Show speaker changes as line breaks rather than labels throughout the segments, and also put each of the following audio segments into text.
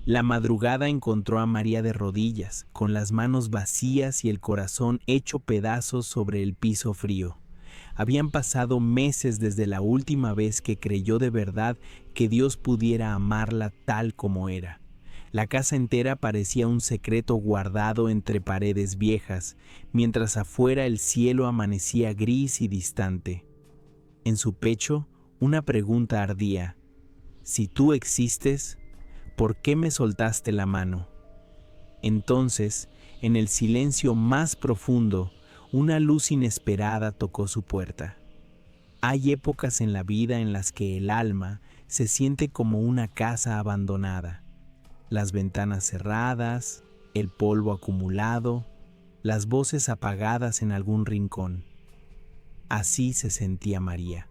La madrugada encontró a María de rodillas, con las manos vacías y el corazón hecho pedazos sobre el piso frío. Habían pasado meses desde la última vez que creyó de verdad que Dios pudiera amarla tal como era. La casa entera parecía un secreto guardado entre paredes viejas, mientras afuera el cielo amanecía gris y distante. En su pecho, una pregunta ardía. Si tú existes, ¿por qué me soltaste la mano? Entonces, en el silencio más profundo, una luz inesperada tocó su puerta. Hay épocas en la vida en las que el alma se siente como una casa abandonada. Las ventanas cerradas, el polvo acumulado, las voces apagadas en algún rincón. Así se sentía María.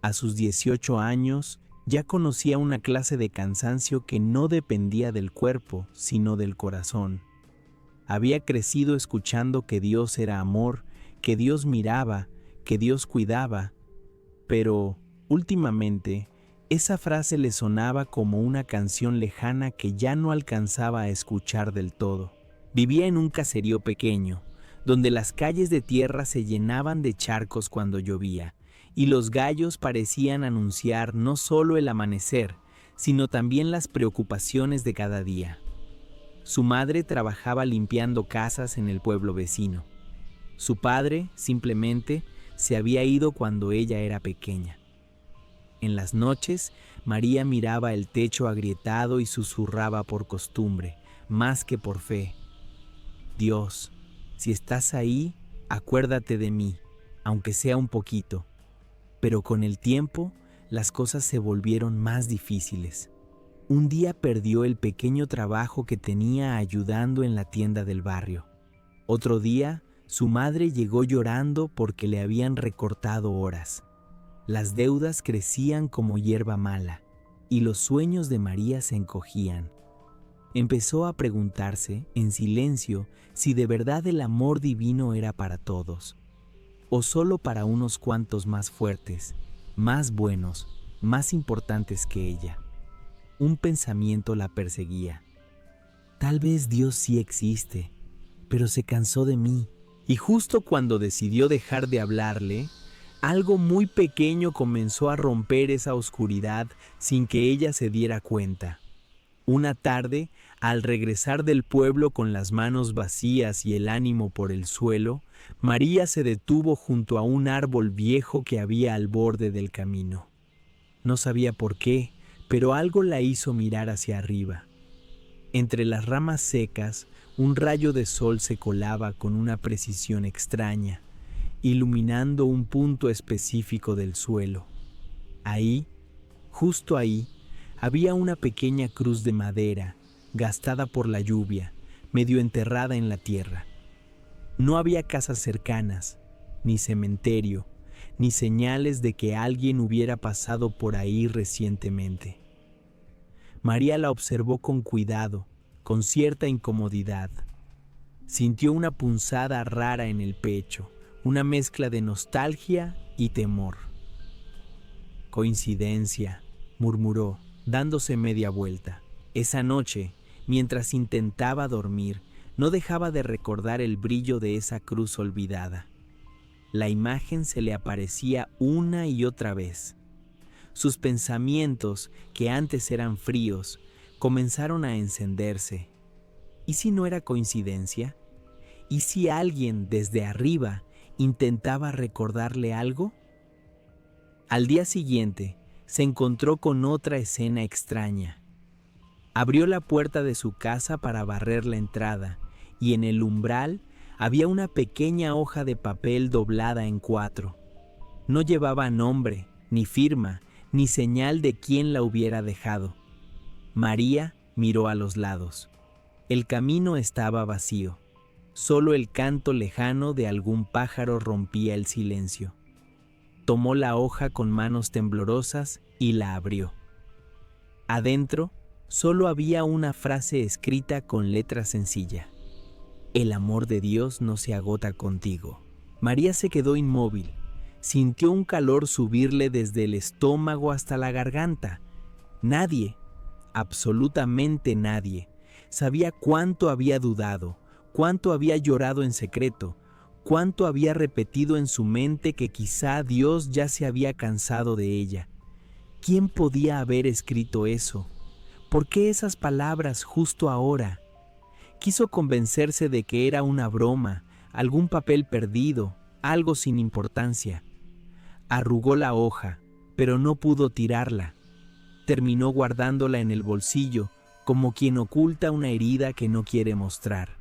A sus 18 años, ya conocía una clase de cansancio que no dependía del cuerpo, sino del corazón. Había crecido escuchando que Dios era amor, que Dios miraba, que Dios cuidaba, pero, últimamente, esa frase le sonaba como una canción lejana que ya no alcanzaba a escuchar del todo. Vivía en un caserío pequeño, donde las calles de tierra se llenaban de charcos cuando llovía, y los gallos parecían anunciar no solo el amanecer, sino también las preocupaciones de cada día. Su madre trabajaba limpiando casas en el pueblo vecino. Su padre, simplemente, se había ido cuando ella era pequeña. En las noches, María miraba el techo agrietado y susurraba por costumbre, más que por fe. Dios, si estás ahí, acuérdate de mí, aunque sea un poquito. Pero con el tiempo, las cosas se volvieron más difíciles. Un día perdió el pequeño trabajo que tenía ayudando en la tienda del barrio. Otro día, su madre llegó llorando porque le habían recortado horas. Las deudas crecían como hierba mala, y los sueños de María se encogían. Empezó a preguntarse, en silencio, si de verdad el amor divino era para todos, o solo para unos cuantos más fuertes, más buenos, más importantes que ella. Un pensamiento la perseguía. Tal vez Dios sí existe, pero se cansó de mí. Y justo cuando decidió dejar de hablarle, algo muy pequeño comenzó a romper esa oscuridad sin que ella se diera cuenta. Una tarde, al regresar del pueblo con las manos vacías y el ánimo por el suelo, María se detuvo junto a un árbol viejo que había al borde del camino. No sabía por qué, pero algo la hizo mirar hacia arriba. Entre las ramas secas, un rayo de sol se colaba con una precisión extraña, iluminando un punto específico del suelo. Ahí, justo ahí, había una pequeña cruz de madera, gastada por la lluvia, medio enterrada en la tierra. No había casas cercanas, ni cementerio, ni señales de que alguien hubiera pasado por ahí recientemente. María la observó con cuidado, con cierta incomodidad. Sintió una punzada rara en el pecho, una mezcla de nostalgia y temor. Coincidencia, murmuró, dándose media vuelta. Esa noche, mientras intentaba dormir, no dejaba de recordar el brillo de esa cruz olvidada. La imagen se le aparecía una y otra vez. Sus pensamientos, que antes eran fríos, comenzaron a encenderse. ¿Y si no era coincidencia? ¿Y si alguien desde arriba intentaba recordarle algo? Al día siguiente, se encontró con otra escena extraña. Abrió la puerta de su casa para barrer la entrada, y en el umbral había una pequeña hoja de papel doblada en 4. No llevaba nombre, ni firma, ni señal de quién la hubiera dejado. María miró a los lados. El camino estaba vacío. Solo el canto lejano de algún pájaro rompía el silencio. Tomó la hoja con manos temblorosas y la abrió. Adentro, solo había una frase escrita con letra sencilla. El amor de Dios no se agota contigo. María se quedó inmóvil. Sintió un calor subirle desde el estómago hasta la garganta. Nadie, absolutamente nadie. Sabía cuánto había dudado, cuánto había llorado en secreto, cuánto había repetido en su mente que quizá Dios ya se había cansado de ella. ¿Quién podía haber escrito eso? ¿Por qué esas palabras justo ahora? Quiso convencerse de que era una broma, algún papel perdido, algo sin importancia. Arrugó la hoja, pero no pudo tirarla. Terminó guardándola en el bolsillo, como quien oculta una herida que no quiere mostrar.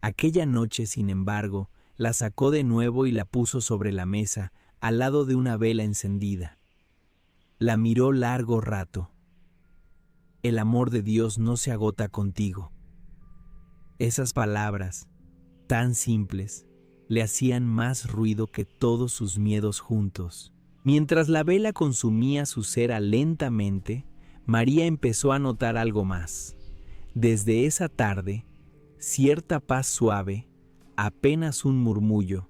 Aquella noche, sin embargo, la sacó de nuevo y la puso sobre la mesa, al lado de una vela encendida. La miró largo rato. El amor de Dios no se agota contigo. Esas palabras, tan simples, le hacían más ruido que todos sus miedos juntos. Mientras la vela consumía su cera lentamente, María empezó a notar algo más. Desde esa tarde, cierta paz suave, apenas un murmullo,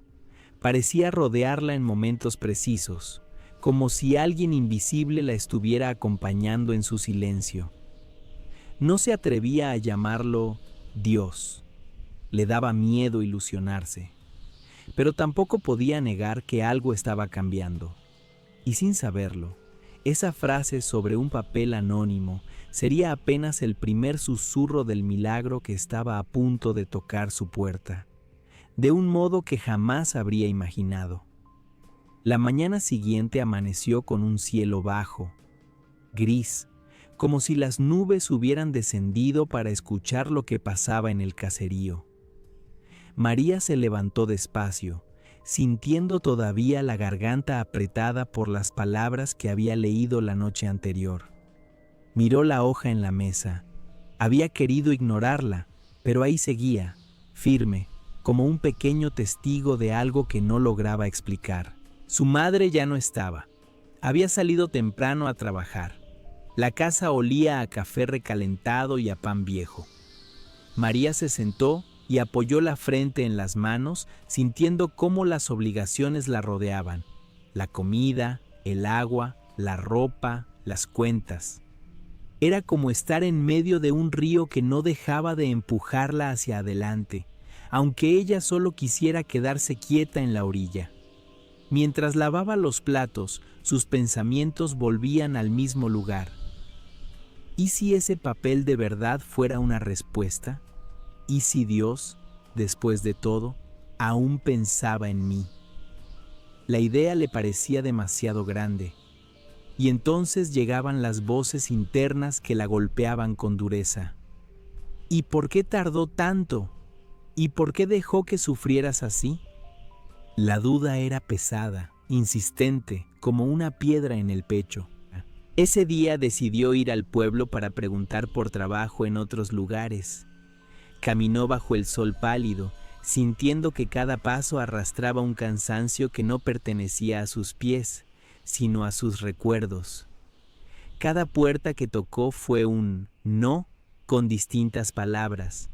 parecía rodearla en momentos precisos, como si alguien invisible la estuviera acompañando en su silencio. No se atrevía a llamarlo Dios. Le daba miedo ilusionarse, pero tampoco podía negar que algo estaba cambiando. Y sin saberlo, esa frase sobre un papel anónimo sería apenas el primer susurro del milagro que estaba a punto de tocar su puerta, de un modo que jamás habría imaginado. La mañana siguiente amaneció con un cielo bajo, gris, como si las nubes hubieran descendido para escuchar lo que pasaba en el caserío. María se levantó despacio, sintiendo todavía la garganta apretada por las palabras que había leído la noche anterior. Miró la hoja en la mesa. Había querido ignorarla, pero ahí seguía, firme, como un pequeño testigo de algo que no lograba explicar. Su madre ya no estaba. Había salido temprano a trabajar. La casa olía a café recalentado y a pan viejo. María se sentó y apoyó la frente en las manos, sintiendo cómo las obligaciones la rodeaban: la comida, el agua, la ropa, las cuentas. Era como estar en medio de un río que no dejaba de empujarla hacia adelante, aunque ella solo quisiera quedarse quieta en la orilla. Mientras lavaba los platos, sus pensamientos volvían al mismo lugar. ¿Y si ese papel de verdad fuera una respuesta? ¿Y si Dios, después de todo, aún pensaba en mí? La idea le parecía demasiado grande, y entonces llegaban las voces internas que la golpeaban con dureza. ¿Y por qué tardó tanto? ¿Y por qué dejó que sufrieras así? La duda era pesada, insistente, como una piedra en el pecho. Ese día decidió ir al pueblo para preguntar por trabajo en otros lugares. Caminó bajo el sol pálido, sintiendo que cada paso arrastraba un cansancio que no pertenecía a sus pies, sino a sus recuerdos. Cada puerta que tocó fue un no con distintas palabras.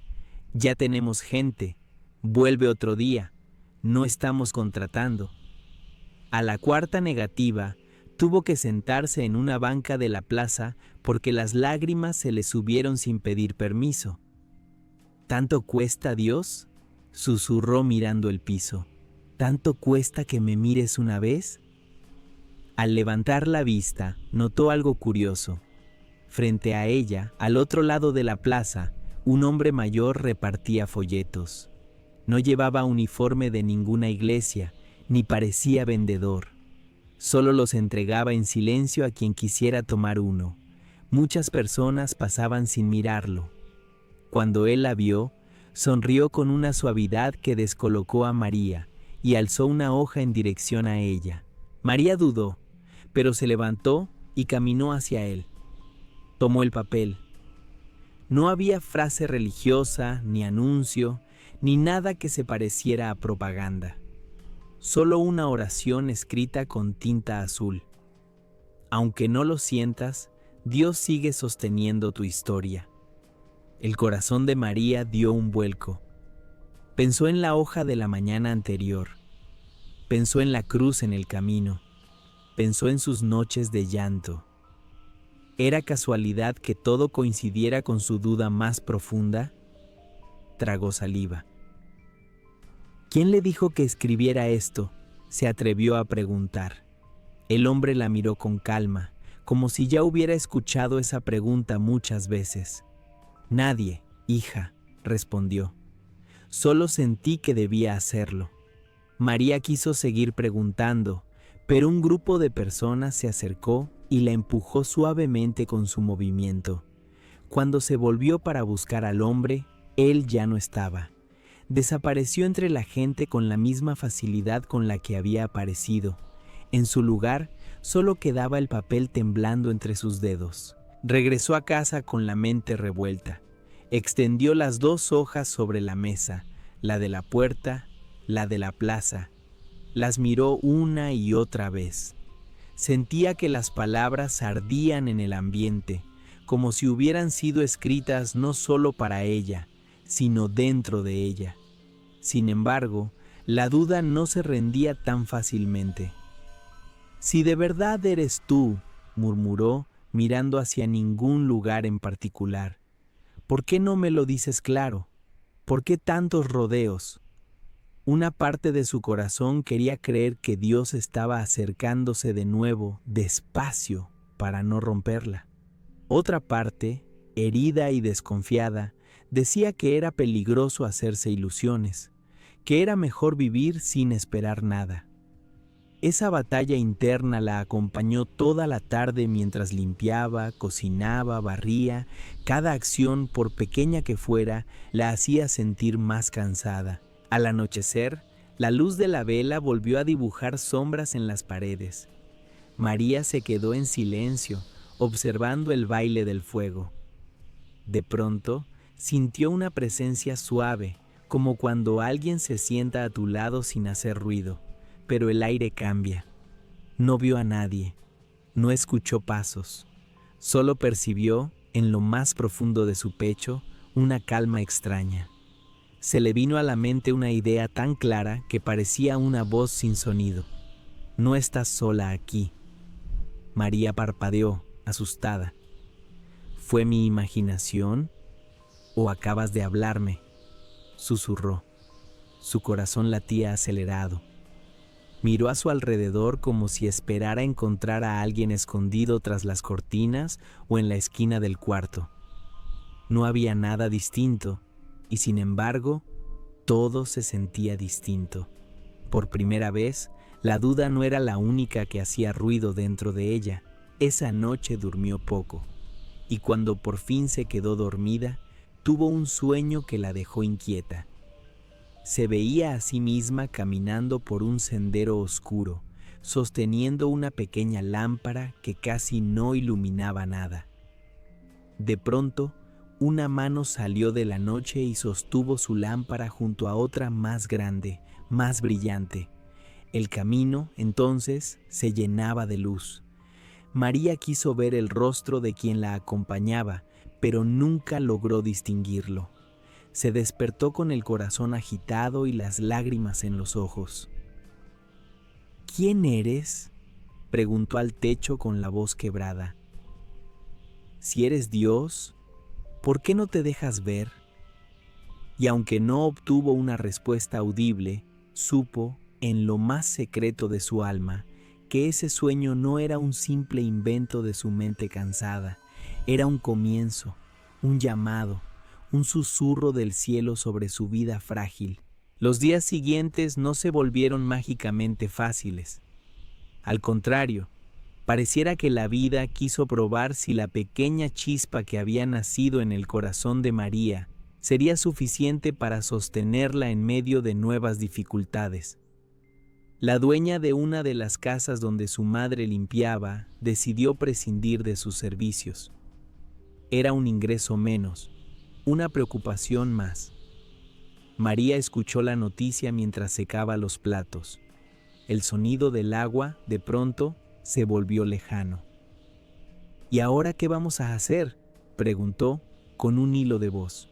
Ya tenemos gente, vuelve otro día, no estamos contratando. A la cuarta negativa, tuvo que sentarse en una banca de la plaza porque las lágrimas se le subieron sin pedir permiso. ¿Tanto cuesta, Dios?, susurró mirando el piso. ¿Tanto cuesta que me mires una vez? Al levantar la vista, notó algo curioso. Frente a ella, al otro lado de la plaza, un hombre mayor repartía folletos. No llevaba uniforme de ninguna iglesia, ni parecía vendedor. Solo los entregaba en silencio a quien quisiera tomar uno. Muchas personas pasaban sin mirarlo. Cuando él la vio, sonrió con una suavidad que descolocó a María y alzó una hoja en dirección a ella. María dudó, pero se levantó y caminó hacia él. Tomó el papel. No había frase religiosa, ni anuncio, ni nada que se pareciera a propaganda. Solo una oración escrita con tinta azul. Aunque no lo sientas, Dios sigue sosteniendo tu historia. El corazón de María dio un vuelco. Pensó en la hoja de la mañana anterior. Pensó en la cruz en el camino. Pensó en sus noches de llanto. ¿Era casualidad que todo coincidiera con su duda más profunda? Tragó saliva. ¿Quién le dijo que escribiera esto?, se atrevió a preguntar. El hombre la miró con calma, como si ya hubiera escuchado esa pregunta muchas veces. Nadie, hija, respondió. Solo sentí que debía hacerlo. María quiso seguir preguntando, pero un grupo de personas se acercó y la empujó suavemente con su movimiento. Cuando se volvió para buscar al hombre, él ya no estaba. Desapareció entre la gente con la misma facilidad con la que había aparecido. En su lugar, solo quedaba el papel temblando entre sus dedos. Regresó a casa con la mente revuelta. Extendió las 2 hojas sobre la mesa, la de la puerta, la de la plaza. Las miró una y otra vez. Sentía que las palabras ardían en el ambiente, como si hubieran sido escritas no solo para ella, sino dentro de ella. Sin embargo, la duda no se rendía tan fácilmente. «Si de verdad eres tú», murmuró, mirando hacia ningún lugar en particular, «¿por qué no me lo dices claro? ¿Por qué tantos rodeos?». Una parte de su corazón quería creer que Dios estaba acercándose de nuevo, despacio, para no romperla. Otra parte, herida y desconfiada, decía que era peligroso hacerse ilusiones, que era mejor vivir sin esperar nada. Esa batalla interna la acompañó toda la tarde mientras limpiaba, cocinaba, barría. Cada acción, por pequeña que fuera, la hacía sentir más cansada. Al anochecer, la luz de la vela volvió a dibujar sombras en las paredes. María se quedó en silencio, observando el baile del fuego. De pronto, sintió una presencia suave, como cuando alguien se sienta a tu lado sin hacer ruido, pero el aire cambia. No vio a nadie, no escuchó pasos, solo percibió, en lo más profundo de su pecho, una calma extraña. Se le vino a la mente una idea tan clara que parecía una voz sin sonido. «No estás sola aquí». María parpadeó, asustada. «¿Fue mi imaginación? ¿O acabas de hablarme?», susurró. Su corazón latía acelerado. Miró a su alrededor como si esperara encontrar a alguien escondido tras las cortinas o en la esquina del cuarto. No había nada distinto, y sin embargo, todo se sentía distinto. Por primera vez, la duda no era la única que hacía ruido dentro de ella. Esa noche durmió poco, y cuando por fin se quedó dormida, tuvo un sueño que la dejó inquieta. Se veía a sí misma caminando por un sendero oscuro, sosteniendo una pequeña lámpara que casi no iluminaba nada. De pronto, una mano salió de la noche y sostuvo su lámpara junto a otra más grande, más brillante. El camino, entonces, se llenaba de luz. María quiso ver el rostro de quien la acompañaba, pero nunca logró distinguirlo. Se despertó con el corazón agitado y las lágrimas en los ojos. «¿Quién eres?», preguntó al techo con la voz quebrada. «Si eres Dios, ¿por qué no te dejas ver?». Y aunque no obtuvo una respuesta audible, supo, en lo más secreto de su alma, que ese sueño no era un simple invento de su mente cansada, era un comienzo, un llamado, un susurro del cielo sobre su vida frágil. Los días siguientes no se volvieron mágicamente fáciles. Al contrario, pareciera que la vida quiso probar si la pequeña chispa que había nacido en el corazón de María sería suficiente para sostenerla en medio de nuevas dificultades. La dueña de una de las casas donde su madre limpiaba decidió prescindir de sus servicios. Era un ingreso menos, una preocupación más. María escuchó la noticia mientras secaba los platos. El sonido del agua, de pronto, se volvió lejano. «¿Y ahora qué vamos a hacer?», preguntó con un hilo de voz.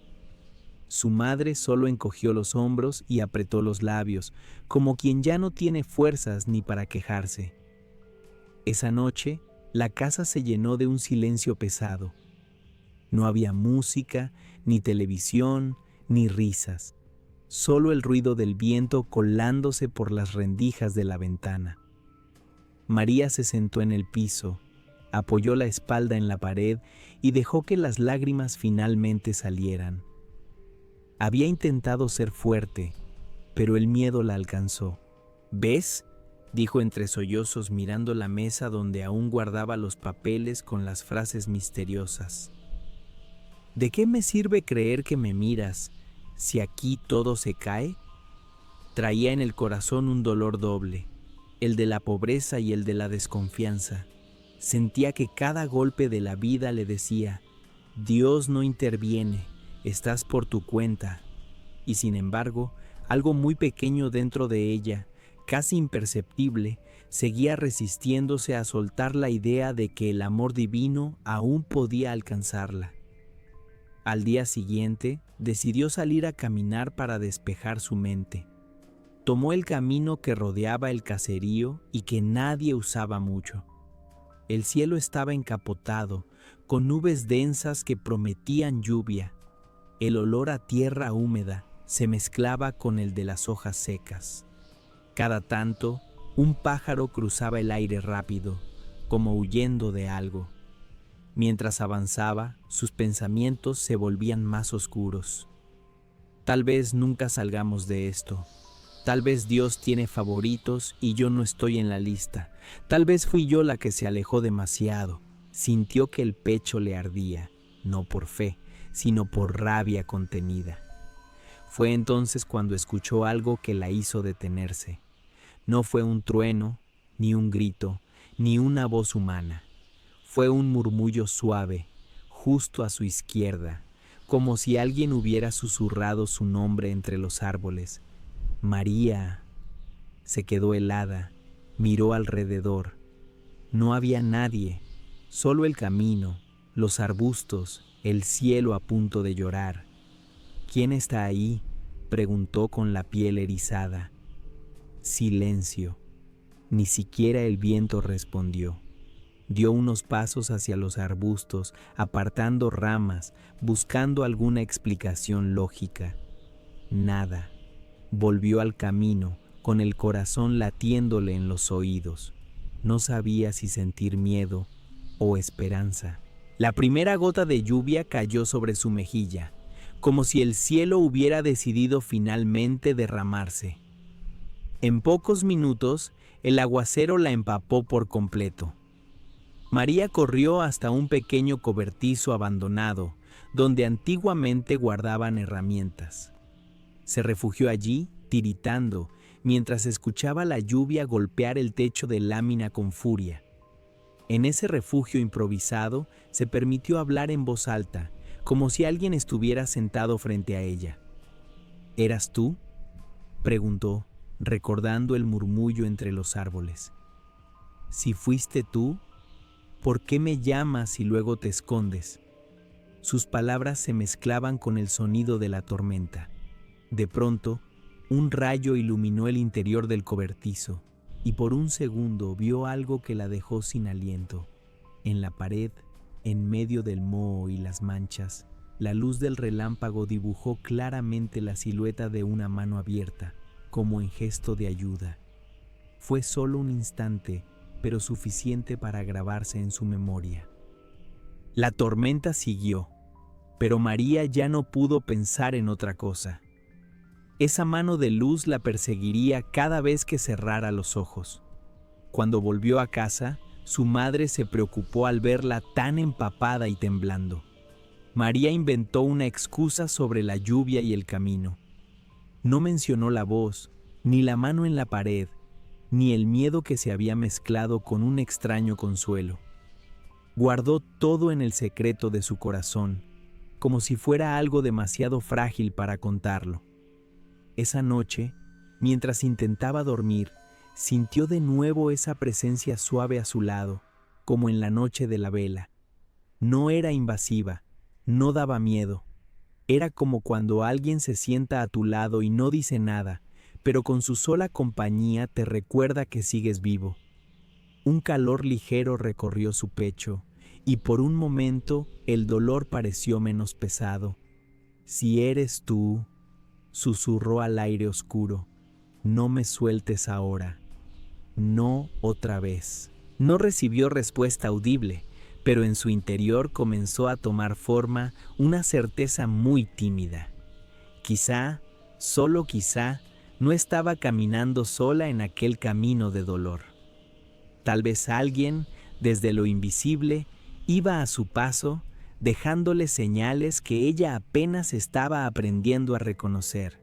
Su madre solo encogió los hombros y apretó los labios, como quien ya no tiene fuerzas ni para quejarse. Esa noche, La casa se llenó de un silencio pesado. No había música, ni televisión, ni risas. Solo el ruido del viento colándose por las rendijas de la ventana. María se sentó en el piso, apoyó la espalda en la pared y dejó que las lágrimas finalmente salieran. Había intentado ser fuerte, pero el miedo la alcanzó. ¿Ves?, dijo entre sollozos mirando la mesa donde aún guardaba los papeles con las frases misteriosas. ¿De qué me sirve creer que me miras si aquí todo se cae? Traía en el corazón un dolor doble, el de la pobreza y el de la desconfianza. Sentía que cada golpe de la vida le decía: Dios no interviene, estás por tu cuenta. Y sin embargo, algo muy pequeño dentro de ella, casi imperceptible, seguía resistiéndose a soltar la idea de que el amor divino aún podía alcanzarla. Al día siguiente, decidió salir a caminar para despejar su mente. Tomó el camino que rodeaba el caserío y que nadie usaba mucho. El cielo estaba encapotado, con nubes densas que prometían lluvia. El olor a tierra húmeda se mezclaba con el de las hojas secas. Cada tanto, un pájaro cruzaba el aire rápido, como huyendo de algo. Mientras avanzaba, sus pensamientos se volvían más oscuros. Tal vez nunca salgamos de esto. Tal vez Dios tiene favoritos y yo no estoy en la lista. Tal vez fui yo la que se alejó demasiado. Sintió que el pecho le ardía, no por fe, sino por rabia contenida. Fue entonces cuando escuchó algo que la hizo detenerse. No fue un trueno, ni un grito, ni una voz humana. Fue un murmullo suave, justo a su izquierda, como si alguien hubiera susurrado su nombre entre los árboles. María. Se quedó helada, miró alrededor. No había nadie, solo el camino, los arbustos, el cielo a punto de llorar. ¿Quién está ahí?, preguntó con la piel erizada. Silencio. Ni siquiera el viento respondió. Dio unos pasos hacia los arbustos, apartando ramas, buscando alguna explicación lógica. Nada. Volvió al camino, con el corazón latiéndole en los oídos. No sabía si sentir miedo o esperanza. La primera gota de lluvia cayó sobre su mejilla, como si el cielo hubiera decidido finalmente derramarse. En pocos minutos, el aguacero la empapó por completo. María corrió hasta un pequeño cobertizo abandonado, donde antiguamente guardaban herramientas. Se refugió allí, tiritando, mientras escuchaba la lluvia golpear el techo de lámina con furia. En ese refugio improvisado, se permitió hablar en voz alta, como si alguien estuviera sentado frente a ella. ¿Eras tú?, preguntó, recordando el murmullo entre los árboles. Si fuiste tú, ¿por qué me llamas y luego te escondes? Sus palabras se mezclaban con el sonido de la tormenta. De pronto, un rayo iluminó el interior del cobertizo, y por un segundo vio algo que la dejó sin aliento. En la pared, en medio del moho y las manchas, la luz del relámpago dibujó claramente la silueta de una mano abierta, como en gesto de ayuda. Fue solo un instante, pero suficiente para grabarse en su memoria. La tormenta siguió, pero María ya no pudo pensar en otra cosa. Esa mano de luz la perseguiría cada vez que cerrara los ojos. Cuando volvió a casa, su madre se preocupó al verla tan empapada y temblando. María inventó una excusa sobre la lluvia y el camino. No mencionó la voz, ni la mano en la pared, ni el miedo que se había mezclado con un extraño consuelo. Guardó todo en el secreto de su corazón, como si fuera algo demasiado frágil para contarlo. Esa noche, mientras intentaba dormir, sintió de nuevo esa presencia suave a su lado, como en la noche de la vela. No era invasiva, no daba miedo. Era como cuando alguien se sienta a tu lado y no dice nada, pero con su sola compañía te recuerda que sigues vivo. Un calor ligero recorrió su pecho, y por un momento el dolor pareció menos pesado. «Si eres tú», susurró al aire oscuro, «no me sueltes ahora. No otra vez». No recibió respuesta audible, pero en su interior comenzó a tomar forma una certeza muy tímida. Quizá, solo quizá, no estaba caminando sola en aquel camino de dolor. Tal vez alguien, desde lo invisible, iba a su paso, dejándole señales que ella apenas estaba aprendiendo a reconocer.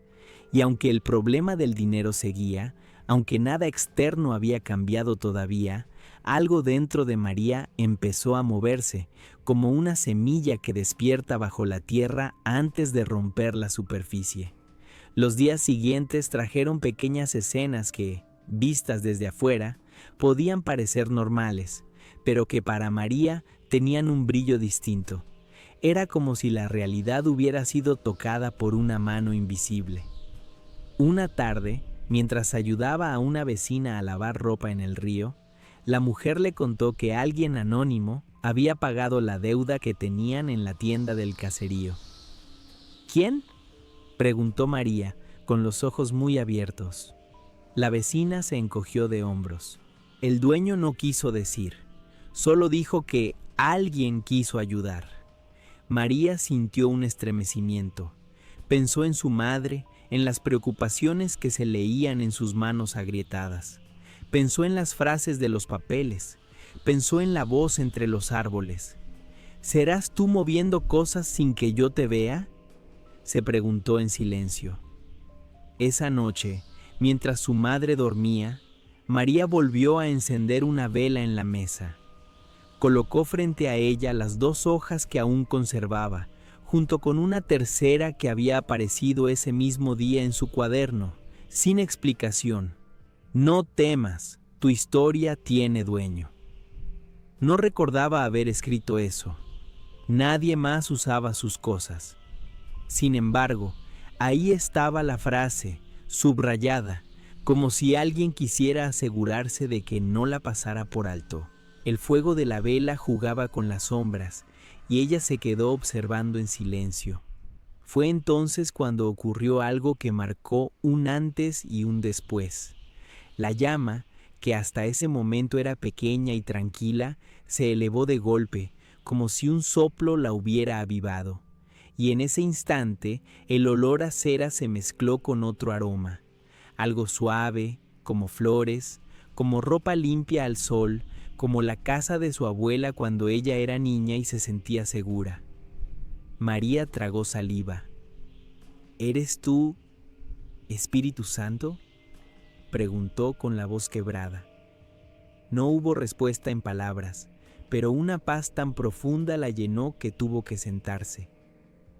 Y aunque el problema del dinero seguía, aunque nada externo había cambiado todavía, algo dentro de María empezó a moverse, como una semilla que despierta bajo la tierra antes de romper la superficie. Los días siguientes trajeron pequeñas escenas que, vistas desde afuera, podían parecer normales, pero que para María tenían un brillo distinto. Era como si la realidad hubiera sido tocada por una mano invisible. Una tarde, mientras ayudaba a una vecina a lavar ropa en el río, la mujer le contó que alguien anónimo había pagado la deuda que tenían en la tienda del caserío. ¿Quién?, preguntó María, con los ojos muy abiertos. La vecina se encogió de hombros. El dueño no quiso decir, solo dijo que alguien quiso ayudar. María sintió un estremecimiento. Pensó en su madre, en las preocupaciones que se leían en sus manos agrietadas. Pensó en las frases de los papeles. Pensó en la voz entre los árboles. ¿Serás tú moviendo cosas sin que yo te vea?, se preguntó en silencio. Esa noche, mientras su madre dormía, María volvió a encender una vela en la mesa. Colocó frente a ella las 2 hojas que aún conservaba, junto con una tercera que había aparecido ese mismo día en su cuaderno, sin explicación. «No temas, tu historia tiene dueño». No recordaba haber escrito eso. Nadie más usaba sus cosas. Sin embargo, ahí estaba la frase, subrayada, como si alguien quisiera asegurarse de que no la pasara por alto. El fuego de la vela jugaba con las sombras, y ella se quedó observando en silencio. Fue entonces cuando ocurrió algo que marcó un antes y un después. La llama, que hasta ese momento era pequeña y tranquila, se elevó de golpe, como si un soplo la hubiera avivado. Y en ese instante el olor a cera se mezcló con otro aroma, algo suave, como flores, como ropa limpia al sol, como la casa de su abuela cuando ella era niña y se sentía segura. María tragó saliva. «¿Eres tú, Espíritu Santo?», preguntó con la voz quebrada. No hubo respuesta en palabras, pero una paz tan profunda la llenó que tuvo que sentarse.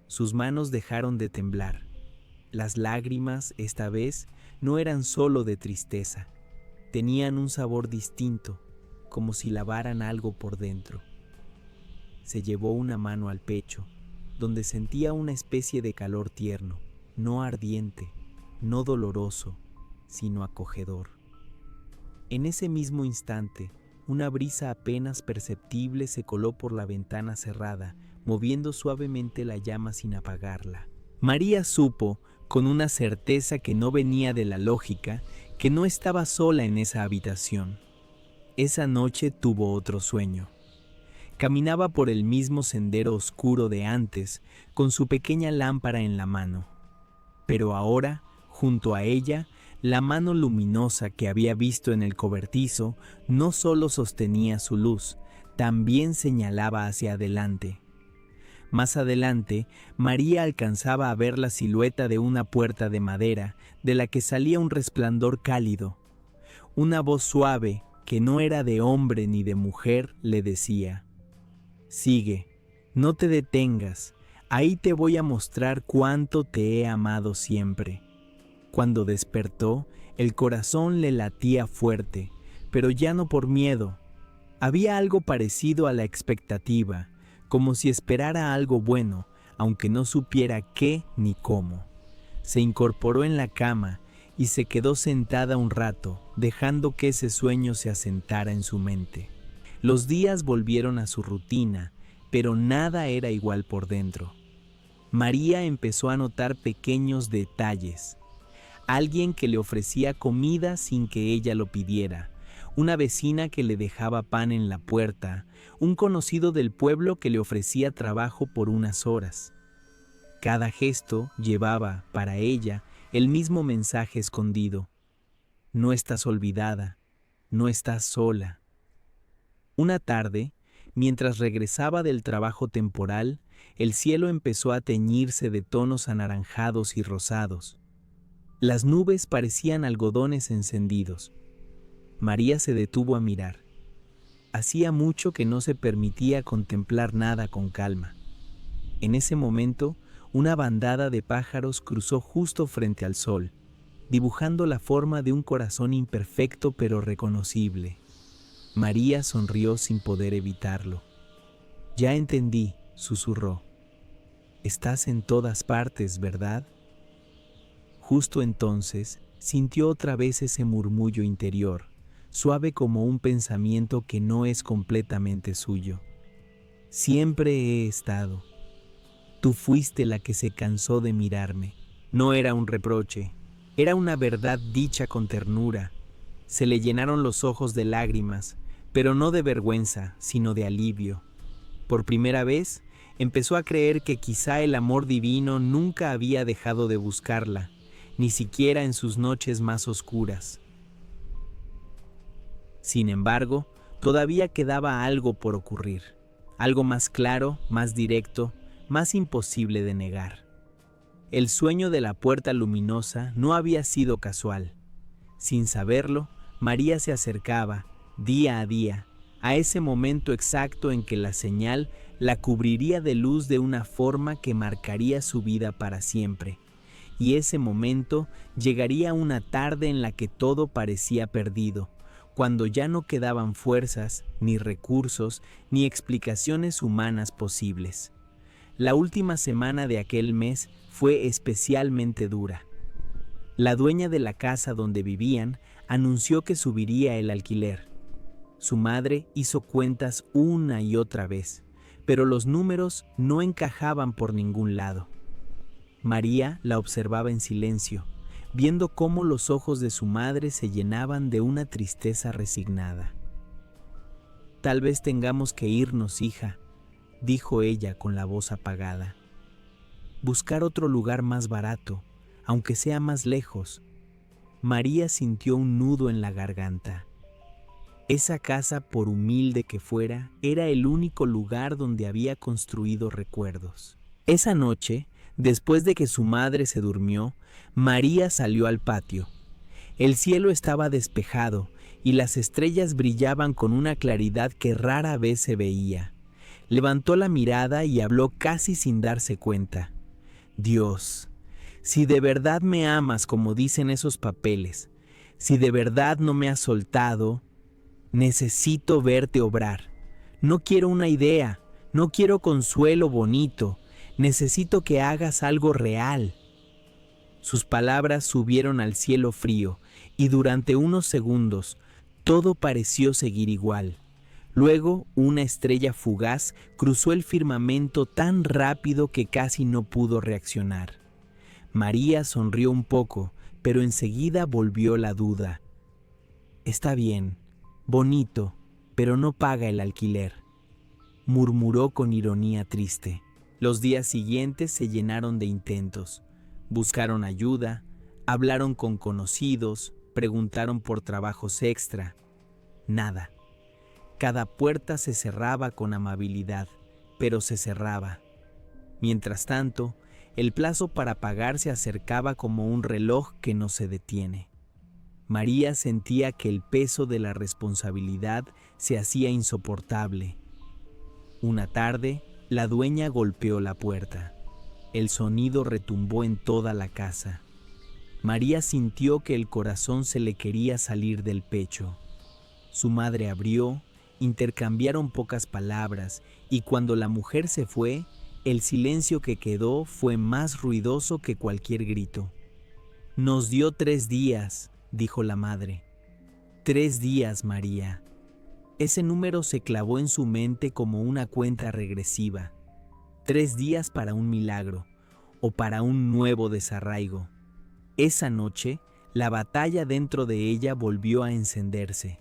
Sus manos dejaron de temblar. Las lágrimas, esta vez, no eran solo de tristeza. Tenían un sabor distinto, como si lavaran algo por dentro. Se llevó una mano al pecho, donde sentía una especie de calor tierno, no ardiente, no doloroso, sino acogedor. En ese mismo instante, una brisa apenas perceptible se coló por la ventana cerrada, moviendo suavemente la llama sin apagarla. María supo, con una certeza que no venía de la lógica, que no estaba sola en esa habitación. Esa noche tuvo otro sueño. Caminaba por el mismo sendero oscuro de antes, con su pequeña lámpara en la mano. Pero ahora, junto a ella, la mano luminosa que había visto en el cobertizo no solo sostenía su luz, también señalaba hacia adelante. Más adelante, María alcanzaba a ver la silueta de una puerta de madera, de la que salía un resplandor cálido. Una voz suave, que no era de hombre ni de mujer, le decía: «Sigue, no te detengas, ahí te voy a mostrar cuánto te he amado siempre». Cuando despertó, el corazón le latía fuerte, pero ya no por miedo. Había algo parecido a la expectativa, como si esperara algo bueno, aunque no supiera qué ni cómo. Se incorporó en la cama y se quedó sentada un rato, dejando que ese sueño se asentara en su mente. Los días volvieron a su rutina, pero nada era igual por dentro. María empezó a notar pequeños detalles. Alguien que le ofrecía comida sin que ella lo pidiera, una vecina que le dejaba pan en la puerta, un conocido del pueblo que le ofrecía trabajo por unas horas. Cada gesto llevaba, para ella, el mismo mensaje escondido. No estás olvidada, no estás sola. Una tarde, mientras regresaba del trabajo temporal, el cielo empezó a teñirse de tonos anaranjados y rosados. Las nubes parecían algodones encendidos. María se detuvo a mirar. Hacía mucho que no se permitía contemplar nada con calma. En ese momento, una bandada de pájaros cruzó justo frente al sol, dibujando la forma de un corazón imperfecto pero reconocible. María sonrió sin poder evitarlo. «Ya entendí», susurró. «Estás en todas partes, ¿verdad?». Justo entonces, sintió otra vez ese murmullo interior, suave como un pensamiento que no es completamente suyo. «Siempre he estado. Tú fuiste la que se cansó de mirarme». No era un reproche, era una verdad dicha con ternura. Se le llenaron los ojos de lágrimas, pero no de vergüenza, sino de alivio. Por primera vez, empezó a creer que quizá el amor divino nunca había dejado de buscarla, ni siquiera en sus noches más oscuras. Sin embargo, todavía quedaba algo por ocurrir, algo más claro, más directo, más imposible de negar. El sueño de la puerta luminosa no había sido casual. Sin saberlo, María se acercaba, día a día, a ese momento exacto en que la señal la cubriría de luz de una forma que marcaría su vida para siempre. Y ese momento llegaría una tarde en la que todo parecía perdido, cuando ya no quedaban fuerzas, ni recursos, ni explicaciones humanas posibles. La última semana de aquel mes fue especialmente dura. La dueña de la casa donde vivían anunció que subiría el alquiler. Su madre hizo cuentas una y otra vez, pero los números no encajaban por ningún lado. María la observaba en silencio, viendo cómo los ojos de su madre se llenaban de una tristeza resignada. «Tal vez tengamos que irnos, hija», dijo ella con la voz apagada. «Buscar otro lugar más barato, aunque sea más lejos». María sintió un nudo en la garganta. Esa casa, por humilde que fuera, era el único lugar donde había construido recuerdos. Esa noche, después de que su madre se durmió, María salió al patio. El cielo estaba despejado y las estrellas brillaban con una claridad que rara vez se veía. Levantó la mirada y habló casi sin darse cuenta. «Dios, si de verdad me amas como dicen esos papeles, si de verdad no me has soltado, necesito verte obrar. No quiero una idea, no quiero consuelo bonito, necesito que hagas algo real». Sus palabras subieron al cielo frío y durante unos segundos todo pareció seguir igual. Luego, una estrella fugaz cruzó el firmamento tan rápido que casi no pudo reaccionar. María sonrió un poco, pero enseguida volvió la duda. «Está bien, bonito, pero no paga el alquiler», murmuró con ironía triste. Los días siguientes se llenaron de intentos. Buscaron ayuda, hablaron con conocidos, preguntaron por trabajos extra. Nada. Cada puerta se cerraba con amabilidad, pero se cerraba. Mientras tanto, el plazo para pagar se acercaba como un reloj que no se detiene. María sentía que el peso de la responsabilidad se hacía insoportable. Una tarde, la dueña golpeó la puerta. El sonido retumbó en toda la casa. María sintió que el corazón se le quería salir del pecho. Su madre abrió, intercambiaron pocas palabras y cuando la mujer se fue, el silencio que quedó fue más ruidoso que cualquier grito. Nos dio 3 días, dijo la madre. 3 días, María. Ese número se clavó en su mente como una cuenta regresiva. 3 días para un milagro o para un nuevo desarraigo. Esa noche, la batalla dentro de ella volvió a encenderse.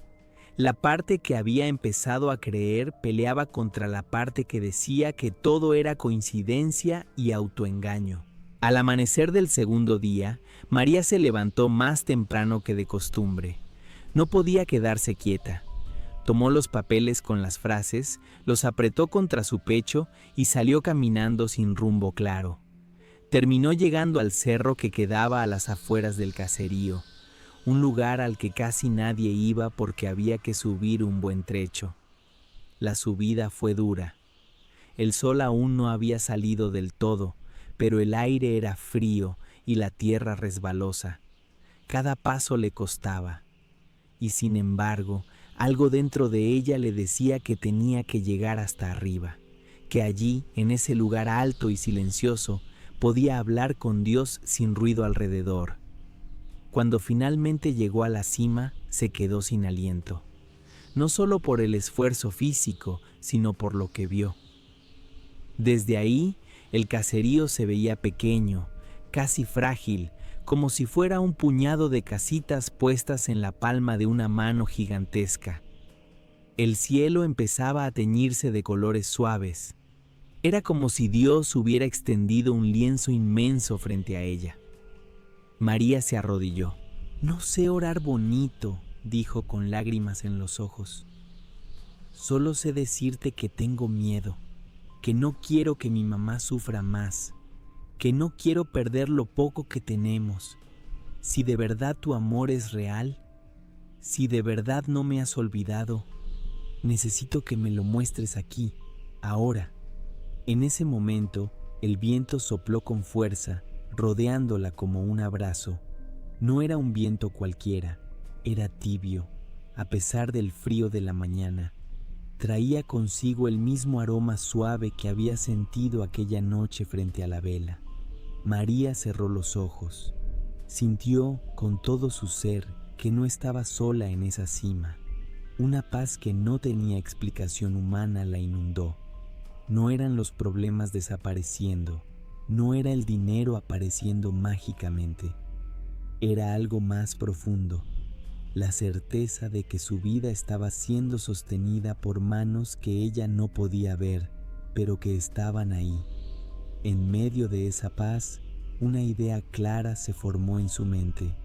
La parte que había empezado a creer peleaba contra la parte que decía que todo era coincidencia y autoengaño. Al amanecer del segundo día, María se levantó más temprano que de costumbre. No podía quedarse quieta. Tomó los papeles con las frases, los apretó contra su pecho y salió caminando sin rumbo claro. Terminó llegando al cerro que quedaba a las afueras del caserío, un lugar al que casi nadie iba porque había que subir un buen trecho. La subida fue dura. El sol aún no había salido del todo, pero el aire era frío y la tierra resbalosa. Cada paso le costaba. Y sin embargo, algo dentro de ella le decía que tenía que llegar hasta arriba, que allí, en ese lugar alto y silencioso, podía hablar con Dios sin ruido alrededor. Cuando finalmente llegó a la cima, se quedó sin aliento, no solo por el esfuerzo físico, sino por lo que vio. Desde ahí, el caserío se veía pequeño, casi frágil, como si fuera un puñado de casitas puestas en la palma de una mano gigantesca. El cielo empezaba a teñirse de colores suaves. Era como si Dios hubiera extendido un lienzo inmenso frente a ella. María se arrodilló. «No sé orar bonito», dijo con lágrimas en los ojos. «Solo sé decirte que tengo miedo, que no quiero que mi mamá sufra más, que no quiero perder lo poco que tenemos. Si de verdad tu amor es real, si de verdad no me has olvidado, necesito que me lo muestres aquí, ahora». En ese momento, el viento sopló con fuerza, rodeándola como un abrazo. No era un viento cualquiera, era tibio, a pesar del frío de la mañana. Traía consigo el mismo aroma suave que había sentido aquella noche frente a la vela. María cerró los ojos. Sintió con todo su ser que no estaba sola en esa cima. Una paz que no tenía explicación humana la inundó. No eran los problemas desapareciendo, no era el dinero apareciendo mágicamente. Era algo más profundo, la certeza de que su vida estaba siendo sostenida por manos que ella no podía ver, pero que estaban ahí. En medio de esa paz, una idea clara se formó en su mente.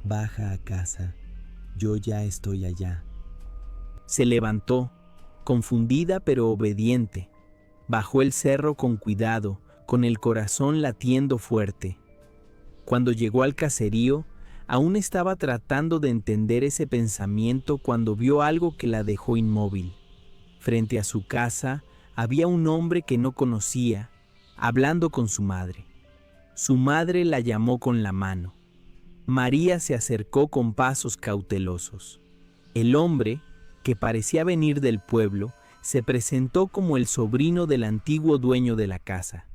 «Baja a casa, yo ya estoy allá». Se levantó, confundida pero obediente. Bajó el cerro con cuidado, con el corazón latiendo fuerte. Cuando llegó al caserío, aún estaba tratando de entender ese pensamiento cuando vio algo que la dejó inmóvil. Frente a su casa había un hombre que no conocía, hablando con su madre. Su madre la llamó con la mano. María se acercó con pasos cautelosos. El hombre, que parecía venir del pueblo, se presentó como el sobrino del antiguo dueño de la casa.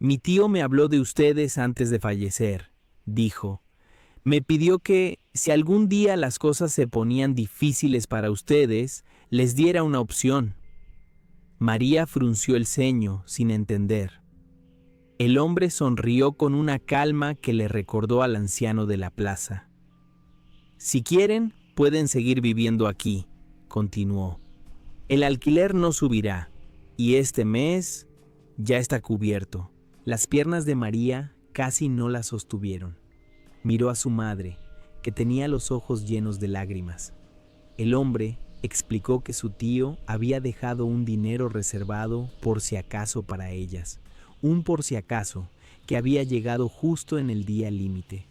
«Mi tío me habló de ustedes antes de fallecer», dijo. «Me pidió que, si algún día las cosas se ponían difíciles para ustedes, les diera una opción». María frunció el ceño, sin entender. El hombre sonrió con una calma que le recordó al anciano de la plaza. «Si quieren, pueden seguir viviendo aquí», continuó. «El alquiler no subirá, y este mes ya está cubierto». Las piernas de María casi no la sostuvieron. Miró a su madre, que tenía los ojos llenos de lágrimas. El hombre explicó que su tío había dejado un dinero reservado por si acaso para ellas, un por si acaso que había llegado justo en el día límite.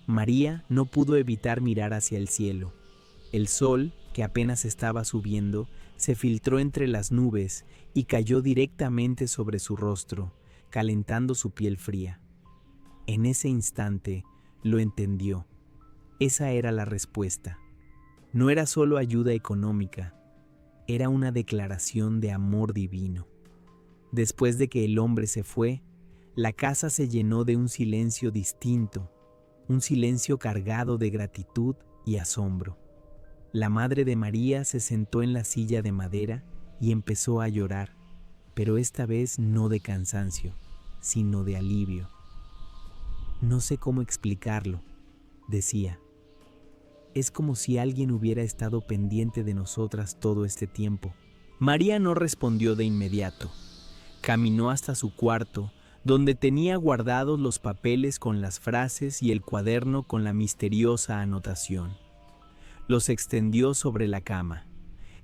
María no pudo evitar mirar hacia el cielo. El sol, que apenas estaba subiendo, se filtró entre las nubes y cayó directamente sobre su rostro, calentando su piel fría. En ese instante lo entendió. Esa era la respuesta. No era solo ayuda económica, era una declaración de amor divino. Después de que el hombre se fue, La casa se llenó de un silencio distinto, un silencio cargado de gratitud y asombro. La madre de María se sentó en la silla de madera y empezó a llorar, pero esta vez no de cansancio, sino de alivio. No sé cómo explicarlo, decía. Es como si alguien hubiera estado pendiente de nosotras todo este tiempo. María no respondió de inmediato. Caminó hasta su cuarto, donde tenía guardados los papeles con las frases y el cuaderno con la misteriosa anotación. Los extendió sobre la cama.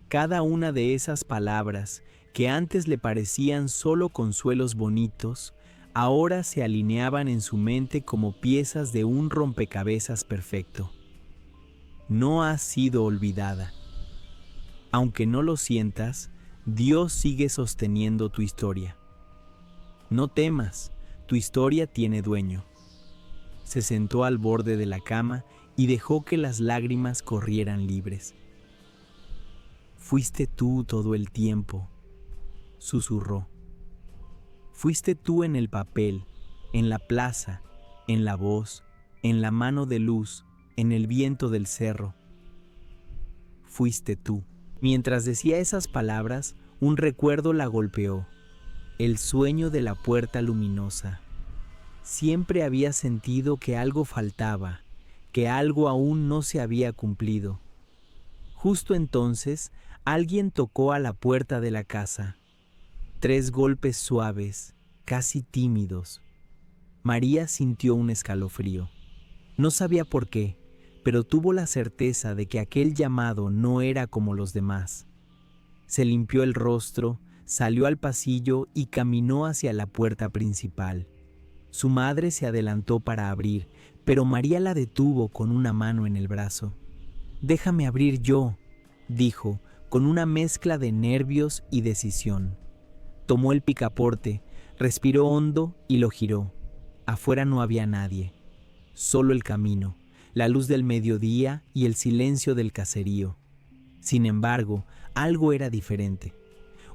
Cada una de esas palabras, que antes le parecían solo consuelos bonitos, ahora se alineaban en su mente como piezas de un rompecabezas perfecto. No has sido olvidada. Aunque no lo sientas, Dios sigue sosteniendo tu historia. No temas, tu historia tiene dueño. Se sentó al borde de la cama y dejó que las lágrimas corrieran libres. Fuiste tú todo el tiempo, susurró. Fuiste tú en el papel, en la plaza, en la voz, en la mano de luz, en el viento del cerro. Fuiste tú. Mientras decía esas palabras, un recuerdo la golpeó. El sueño de la puerta luminosa. Siempre había sentido que algo faltaba, que algo aún no se había cumplido. Justo entonces, alguien tocó a la puerta de la casa. 3 golpes suaves, casi tímidos. María sintió un escalofrío. No sabía por qué, pero tuvo la certeza de que aquel llamado no era como los demás. Se limpió el rostro, salió al pasillo y caminó hacia la puerta principal. Su madre se adelantó para abrir, pero María la detuvo con una mano en el brazo. «Déjame abrir yo», dijo, con una mezcla de nervios y decisión. Tomó el picaporte, respiró hondo y lo giró. Afuera no había nadie, solo el camino, la luz del mediodía y el silencio del caserío. Sin embargo, algo era diferente.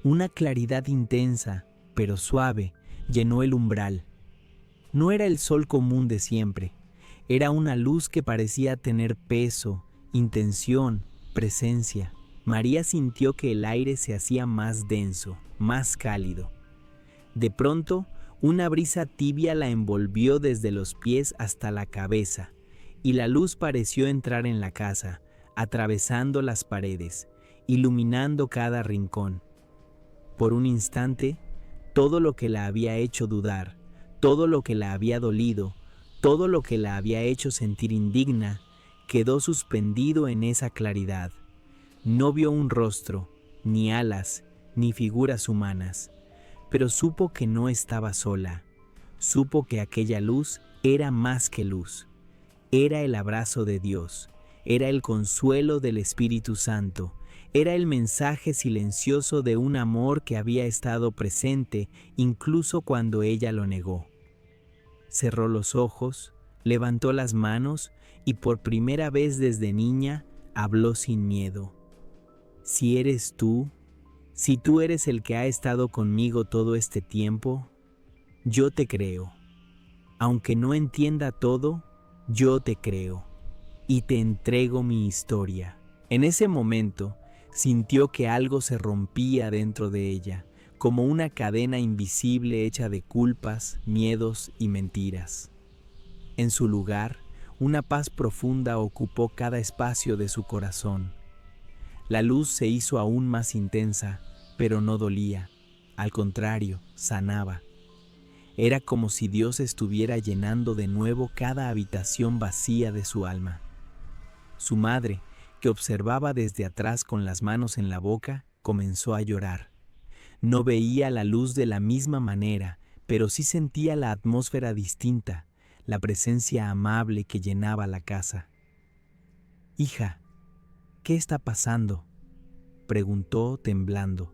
Una claridad intensa, pero suave, llenó el umbral. No era el sol común de siempre. Era una luz que parecía tener peso, intención, presencia. María sintió que el aire se hacía más denso, más cálido. De pronto, una brisa tibia la envolvió desde los pies hasta la cabeza, y la luz pareció entrar en la casa, atravesando las paredes, iluminando cada rincón. Por un instante, todo lo que la había hecho dudar, todo lo que la había dolido, todo lo que la había hecho sentir indigna, quedó suspendido en esa claridad. No vio un rostro, ni alas, ni figuras humanas, pero supo que no estaba sola. Supo que aquella luz era más que luz. Era el abrazo de Dios, era el consuelo del Espíritu Santo, era el mensaje silencioso de un amor que había estado presente incluso cuando ella lo negó. Cerró los ojos, levantó las manos y por primera vez desde niña habló sin miedo. Si eres tú, si tú eres el que ha estado conmigo todo este tiempo, yo te creo. Aunque no entienda todo, yo te creo y te entrego mi historia. En ese momento, sintió que algo se rompía dentro de ella, como una cadena invisible hecha de culpas, miedos y mentiras. En su lugar, una paz profunda ocupó cada espacio de su corazón. La luz se hizo aún más intensa, pero no dolía. Al contrario, sanaba. Era como si Dios estuviera llenando de nuevo cada habitación vacía de su alma. Su madre, que observaba desde atrás con las manos en la boca, comenzó a llorar. No veía la luz de la misma manera, pero sí sentía la atmósfera distinta, la presencia amable que llenaba la casa. «Hija, ¿qué está pasando?», preguntó temblando.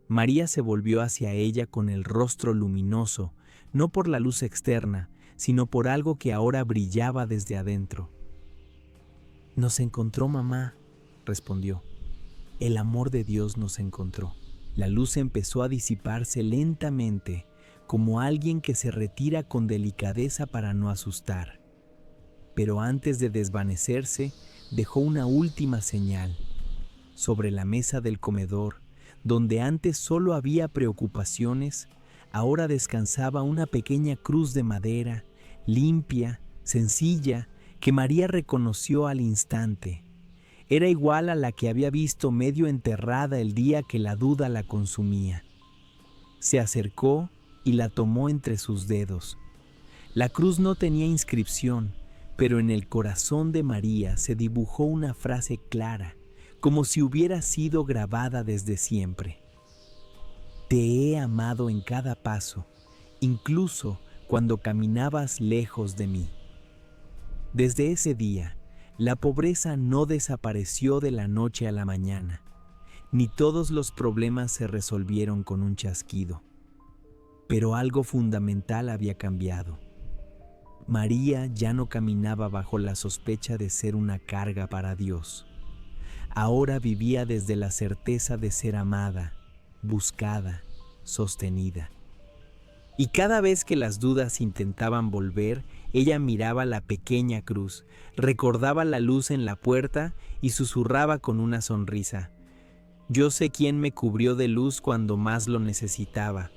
María se volvió hacia ella con el rostro luminoso, no por la luz externa, sino por algo que ahora brillaba desde adentro. «Nos encontró mamá», respondió. «El amor de Dios nos encontró». La luz empezó a disiparse lentamente, como alguien que se retira con delicadeza para no asustar. Pero antes de desvanecerse, dejó una última señal. Sobre la mesa del comedor, donde antes solo había preocupaciones, ahora descansaba una pequeña cruz de madera, limpia, sencilla, que María reconoció al instante. Era igual a la que había visto medio enterrada el día que la duda la consumía. Se acercó y la tomó entre sus dedos. La cruz no tenía inscripción, pero en el corazón de María se dibujó una frase clara, como si hubiera sido grabada desde siempre. Te he amado en cada paso, incluso cuando caminabas lejos de mí. Desde ese día, la pobreza no desapareció de la noche a la mañana, ni todos los problemas se resolvieron con un chasquido. Pero algo fundamental había cambiado. María ya no caminaba bajo la sospecha de ser una carga para Dios. Ahora vivía desde la certeza de ser amada, buscada, sostenida. Y cada vez que las dudas intentaban volver, ella miraba la pequeña cruz, recordaba la luz en la puerta y susurraba con una sonrisa: yo sé quién me cubrió de luz cuando más lo necesitaba,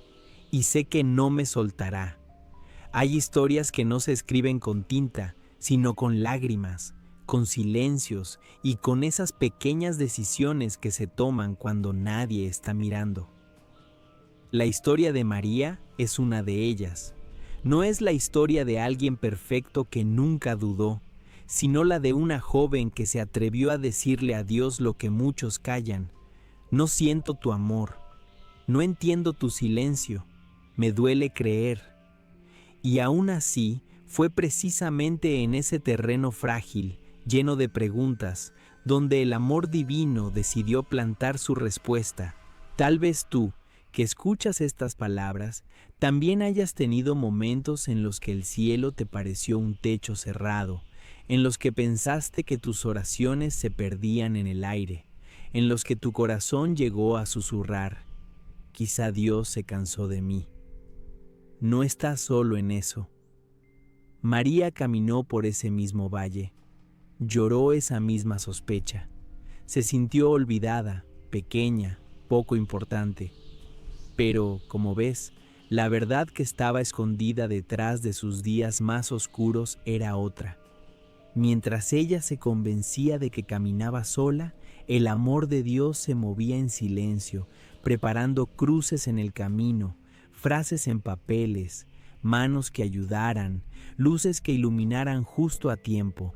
y sé que no me soltará. Hay historias que no se escriben con tinta, sino con lágrimas, con silencios y con esas pequeñas decisiones que se toman cuando nadie está mirando. La historia de María es una de ellas. No es la historia de alguien perfecto que nunca dudó, sino la de una joven que se atrevió a decirle a Dios lo que muchos callan: no siento tu amor, no entiendo tu silencio, me duele creer. Y aún así, fue precisamente en ese terreno frágil, lleno de preguntas, donde el amor divino decidió plantar su respuesta. Tal vez tú, que escuchas estas palabras, también hayas tenido momentos en los que el cielo te pareció un techo cerrado, en los que pensaste que tus oraciones se perdían en el aire, en los que tu corazón llegó a susurrar: quizá Dios se cansó de mí. No estás solo en eso. María caminó por ese mismo valle, lloró esa misma sospecha, se sintió olvidada, pequeña, poco importante. Pero, como ves, la verdad que estaba escondida detrás de sus días más oscuros era otra. Mientras ella se convencía de que caminaba sola, el amor de Dios se movía en silencio, preparando cruces en el camino, frases en papeles, manos que ayudaran, luces que iluminaran justo a tiempo.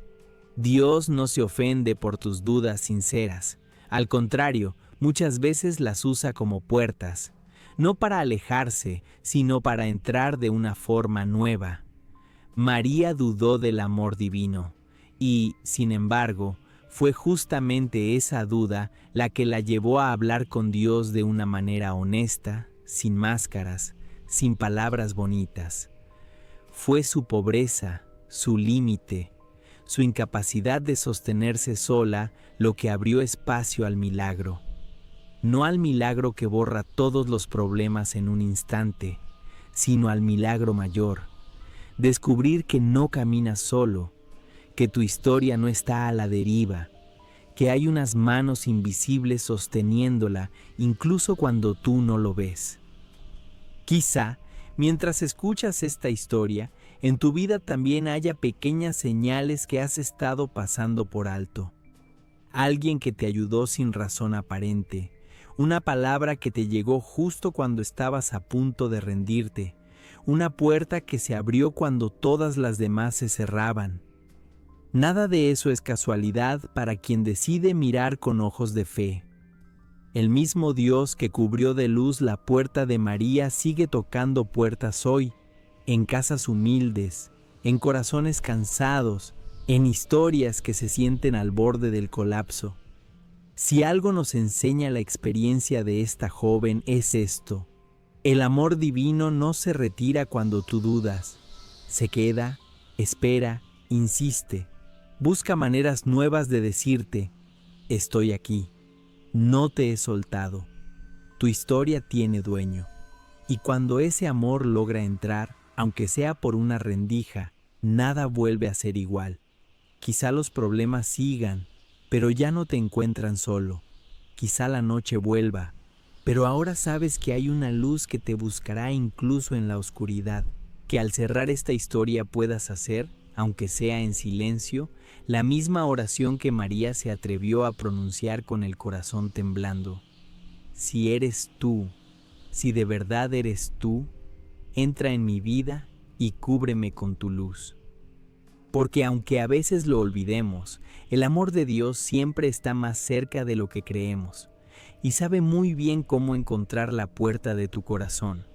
Dios no se ofende por tus dudas sinceras. Al contrario, muchas veces las usa como puertas, no para alejarse, sino para entrar de una forma nueva. María dudó del amor divino y, sin embargo, fue justamente esa duda la que la llevó a hablar con Dios de una manera honesta, sin máscaras, sin palabras bonitas. Fue su pobreza, su límite, su incapacidad de sostenerse sola lo que abrió espacio al milagro. No al milagro que borra todos los problemas en un instante, sino al milagro mayor. Descubrir que no caminas solo, que tu historia no está a la deriva, que hay unas manos invisibles sosteniéndola incluso cuando tú no lo ves. Quizá, mientras escuchas esta historia, en tu vida también haya pequeñas señales que has estado pasando por alto. Alguien que te ayudó sin razón aparente, una palabra que te llegó justo cuando estabas a punto de rendirte, una puerta que se abrió cuando todas las demás se cerraban. Nada de eso es casualidad para quien decide mirar con ojos de fe. El mismo Dios que cubrió de luz la puerta de María sigue tocando puertas hoy, en casas humildes, en corazones cansados, en historias que se sienten al borde del colapso. Si algo nos enseña la experiencia de esta joven es esto: el amor divino no se retira cuando tú dudas, se queda, espera, insiste, busca maneras nuevas de decirte: estoy aquí, no te he soltado, tu historia tiene dueño. Y cuando ese amor logra entrar, aunque sea por una rendija, nada vuelve a ser igual. Quizá los problemas sigan, pero ya no te encuentran solo. Quizá la noche vuelva, pero ahora sabes que hay una luz que te buscará incluso en la oscuridad, que al cerrar esta historia puedas hacer, aunque sea en silencio, la misma oración que María se atrevió a pronunciar con el corazón temblando. Si eres tú, si de verdad eres tú, entra en mi vida y cúbreme con tu luz. Porque aunque a veces lo olvidemos, el amor de Dios siempre está más cerca de lo que creemos y sabe muy bien cómo encontrar la puerta de tu corazón.